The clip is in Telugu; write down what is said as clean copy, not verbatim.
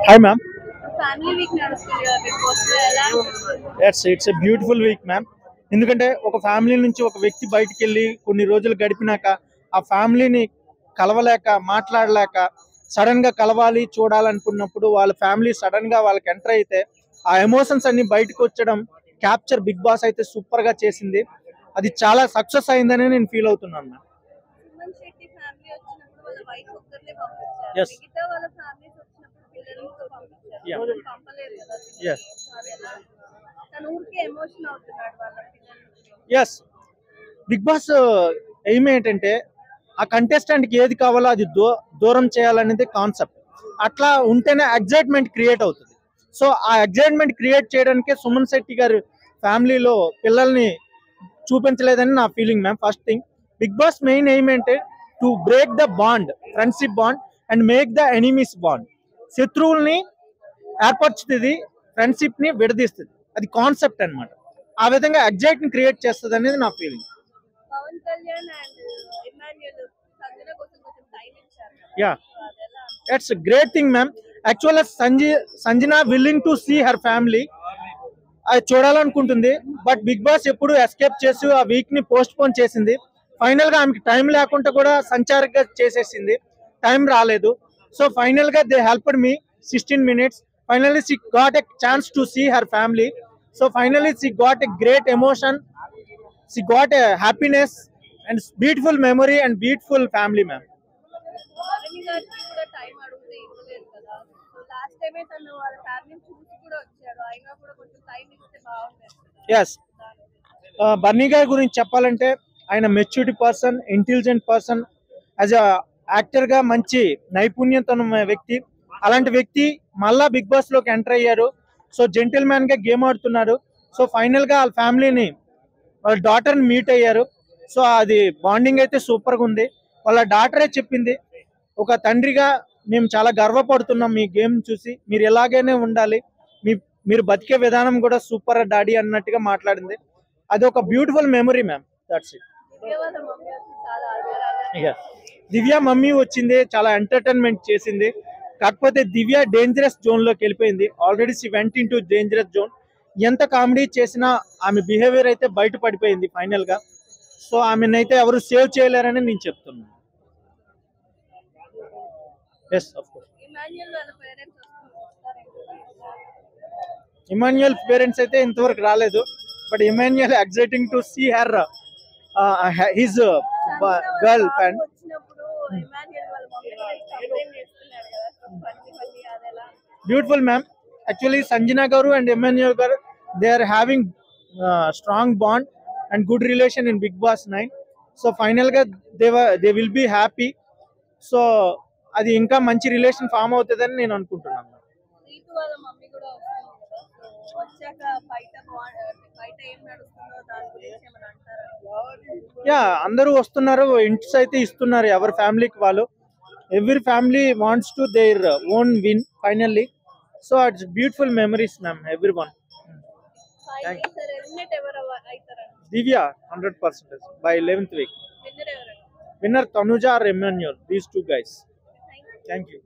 Hi, ma'am. ఫ్యామిలీ వీక్ నడుస్తుంది కదా బిగ్ బాస్ లో ఎలా అనిపిస్తుంది? It's a beautiful week, ma'am. ఎందుకంటే ఒక ఫ్యామిలీ నుంచి ఒక వ్యక్తి బయటికి వెళ్ళి కొన్ని రోజులు గడిపినాక ఆ ఫ్యామిలీని కలవలేక మాట్లాడలేక సడన్ గా కలవాలి చూడాలనుకున్నప్పుడు వాళ్ళ ఫ్యామిలీ సడన్ గా వాళ్ళకి ఎంటర్ అయితే ఆ ఎమోషన్స్ అన్ని బయటకు వచ్చడం క్యాప్చర్ బిగ్ బాస్ అయితే సూపర్ గా చేసింది. అది చాలా సక్సెస్ అయిందని నేను ఫీల్ అవుతున్నాను, మ్యామ్. సుమన్ శెట్టి ఫ్యామిలీ వచ్చినప్పుడు వాళ్ళ వైఫ్ ఒక్కరినే పంపించారు, Yes. మిగతా వాళ్ళ ఫ్యామిలీస్ వచ్చినప్పుడు పిల్లల్ని కూడా పంపించారు. Yeah. సుమన్ పంపలేదు కదా తినకి. Yes. సో అది ఎలా అనిపిస్తుంది? తను ఊరికే ఎమోషన్ అవుతున్నాడు వాళ్ళ పిల్లలు. ఎస్, బిగ్ బాస్ ఎయిమ్ ఏంటంటే ఆ కంటెస్టెంట్ కి ఏది కావాలో అది దూరం చేయాలనేది కాన్సెప్ట్. అట్లా ఉంటేనే ఎగ్జైట్మెంట్ క్రియేట్ అవుతుంది. సో ఆ ఎగ్జైట్మెంట్ క్రియేట్ చేయడానికే సుమన్ శెట్టి గారి ఫ్యామిలీలో పిల్లల్ని చూపించలేదని నా feeling, ma'am. First thing, Bigg Boss main aim ఏంటంటే to break the bond, friendship bond and make the enemies bond. శత్రువుల్ని ఏర్పరుచుతుంది, ఫ్రెండ్షిప్ ని విడదీస్తుంది. అది కాన్సెప్ట్ అన్నమాట. ఆ విధంగా ఎగ్జైట్ ని క్రియేట్ చేస్తుంది అనేది నా feeling. Pavan Kalyan and Emmanuel Sanjana కోసం కొంచెం టైం ఇచ్చారు కదా. యా, సో అది ఎలా అనిపిస్తుంది? It's great thing, ma'am. యాక్చువల్గా Sanjana willing to see her family అది చూడాలనుకుంటుంది. బట్ బిగ్ బాస్ ఎప్పుడు ఎస్కేప్ చేసి ఆ వీక్ ని పోస్ట్ పోన్ చేసింది. ఫైనల్ గా ఆమెకి టైం లేకుండా కూడా సంచారంగా చేసేసింది, టైం రాలేదు. సో ఫైనల్ గా they helped me 16 minutes. Finally she got a chance to see her family. So finally she got a great emotion, she got a happiness and beautiful memory and beautiful family, ma'am. Bharani గారికి కూడా టైం అడిగితే ఇవ్వలేదు కదా. సో లాస్ట్ టైమే తను వాళ్ళ ఫ్యామిలీని చూసి కూడా వచ్చాడు, అయినా కూడా కొంచెం టైం ఇస్తే బాగుండేది. ఎస్, బర్నీ గారి గురించి చెప్పాలంటే ఆయన maturity person, intelligent person, as a actor గా మంచి నైపుణ్యత ఉన్న వ్యక్తి. అలాంటి వ్యక్తి మళ్ళా బిగ్ బాస్ లోకి ఎంటర్ అయ్యారు. సో జెంటిల్ మ్యాన్ గా గేమ్ ఆడుతున్నారు. సో ఫైనల్ గా వాళ్ళ ఫ్యామిలీని, వాళ్ళ డాటర్ ని మీట్ అయ్యారు. సో అది బాండింగ్ అయితే సూపర్ గా ఉంది. వాళ్ళ డాటరే చెప్పింది, ఒక తండ్రిగా మేము చాలా గర్వపడుతున్నాం మీ గేమ్ చూసి, మీరు ఎలాగైనా ఉండాలి, మీరు బతికే విధానం కూడా సూపర్ డాడీ అన్నట్టుగా మాట్లాడింది. అది ఒక beautiful memory, ma'am. That's it. Divya వాళ్ళ మమ్మీ వచ్చి చాలా అడగారు. దివ్య మమ్మీ వచ్చింది, చాలా ఎంటర్టైన్మెంట్ చేసింది. కాకపోతే దివ్య డేంజరస్ జోన్ లోకి వెళ్ళిపోయింది. Already she went in to dangerous zone. ఎంత కామెడీ చేసినా ఆమె బిహేవియర్ అయితే బయట పడిపోయింది ఫైనల్ గా. సో ఆమెనైతే ఎవరు సేవ్ చేయలేరని నేను చెప్తున్నాను. Yes, of course. ఇమాన్యుయల్ వాళ్ళ పేరెంట్స్ వస్తారేమో. ఇమాన్యుయల్ పేరెంట్స్ అయితే ఇంతవరకు రాలేదు. But Emmanuel exciting to see her his girlfriend. వచ్చినప్పుడు ఇమాన్యుయల్ వాళ్ళ మమ్మీ గురించి కంప్లైంట్ చేస్తున్నాడు కదా. సో ఫన్నీ ఫన్నీ అది ఎలా? Beautiful, ma'am. యాక్చువల్లీ సంజన గారు అండ్ ఎమాన్యుయల్ గారు, they are having strong bond and good relation in Bigg Boss 9. So final గా they will be happy. So అది ఇంకా మంచి రిలేషన్ ఫామ్ అవుతుందని నేను అనుకుంటున్నాను. రీతు వాళ్ళ మమ్మీ కూడా వస్తుంది కదా. సో వచ్చాక బయట ఏం నడుస్తుందో దాని గురించి ఏమైనా అంటారా? యా, అందరూ వస్తున్నారు, ఇంట్స్ అయితే ఇస్తున్నారు ఎవరి ఫ్యామిలీకి వాళ్ళు. Every family wants to their own win finally. So it's beautiful memories, ma'am, every one. Final sir eliminate ఎవరు అవుతారండి? దివ్య 100% by 11th week. విన్నర్ ఎవరండి? Winner Tanuja or Emmanuel, these two guys. Thank you. Thank you.